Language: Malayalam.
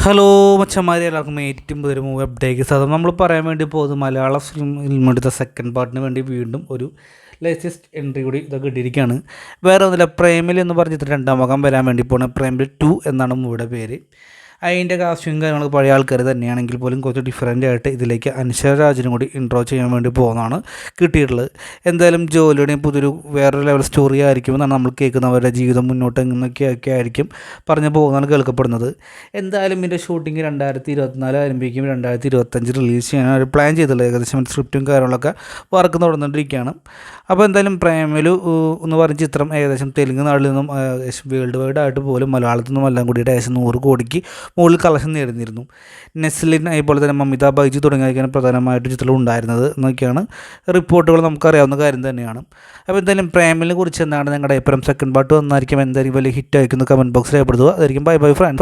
ഹലോ മച്ചന്മാരെ, എല്ലാവർക്കും ഏറ്റവും പുതിയൊരു മൂവി അപ്ഡേറ്റ് സാധനം നമ്മൾ പറയാൻ വേണ്ടി പോകുന്നത് മലയാള ഫിലിമെടുത്ത സെക്കൻഡ് പാർട്ടിന് വേണ്ടി വീണ്ടും ഒരു ലേറ്റസ്റ്റ് എൻട്രി കൂടി ഇതൊക്കെ ഇട്ടിരിക്കുകയാണ്. വേറെ ഒന്നുമില്ല, പ്രേമിൽ എന്ന് പറഞ്ഞിട്ട് രണ്ടാം ഭാഗം വരാൻ വേണ്ടി പോകുന്നത് പ്രേമിൽ 2 എന്നാണ് മൂവിയുടെ പേര്. അതിൻ്റെ കാസ്റ്റും കാര്യങ്ങളൊക്കെ പഴയ ആൾക്കാർ തന്നെയാണെങ്കിൽ പോലും കുറച്ച് ഡിഫറൻ്റ് ആയിട്ട് ഇതിലേക്ക് അനശ്വര രാജിനും കൂടി ഇൻട്രോ ചെയ്യാൻ വേണ്ടി പോകുന്നതാണ് കിട്ടിയിട്ടുള്ളത്. എന്തായാലും ജോലിയുടെയും പുതിയൊരു വേറൊരു ലെവൽ സ്റ്റോറി ആയിരിക്കുമെന്നാണ് നമ്മൾ കേൾക്കുന്നവരുടെ ജീവിതം മുന്നോട്ട് എങ്ങനെയൊക്കെ ആയിരിക്കും പറഞ്ഞു പോകുന്നതാണ് കേൾക്കപ്പെടുന്നത്. എന്തായാലും ഇതിൻ്റെ ഷൂട്ടിംഗ് 2024 ആരംഭിക്കും, 2025 റിലീസ് ചെയ്യാൻ ഒരു പ്ലാൻ ചെയ്തിട്ടുള്ളത്. ഏകദേശം സ്ക്രിപ്റ്റും കാര്യങ്ങളൊക്കെ വർക്ക് നടന്നുകൊണ്ടിരിക്കുകയാണ്. അപ്പോൾ എന്തായാലും പ്രേമലു എന്ന് പറഞ്ഞ ചിത്രം ഏകദേശം തെലുങ്ക് നാട്ടിൽ നിന്നും വേൾഡ് വൈഡ് ആയിട്ട് പോലും മലയാളത്തിൽ നിന്നും എല്ലാം കൂടിയിട്ട് ഏകദേശം 100 കോടിക്ക് മുകളിൽ കളക്ഷൻ നേടുന്നിരുന്നു. നെസ്ലിൻ അതുപോലെ തന്നെ മമിത ബൈജു തുടങ്ങിയൊക്കെയാണ് പ്രധാനമായിട്ട് ചിത്രം ഉണ്ടായിരുന്നത് എന്നൊക്കെയാണ് റിപ്പോർട്ടുകൾ നമുക്കറിയാവുന്ന കാര്യം തന്നെയാണ്. അപ്പോൾ എന്തായാലും പ്രേമലിനെ കുറിച്ച് എന്താണ് നിങ്ങളുടെ അഭിപ്രായം? സെക്കൻഡ് പാർട്ട് വന്നായിരിക്കും എന്തായാലും വലിയ ഹിറ്റ് ആയിരിക്കും. കമൻറ്റ് ബോക്സിൽ രേഖപ്പെടുത്തുക. അതായിരിക്കും. Bye bye friends.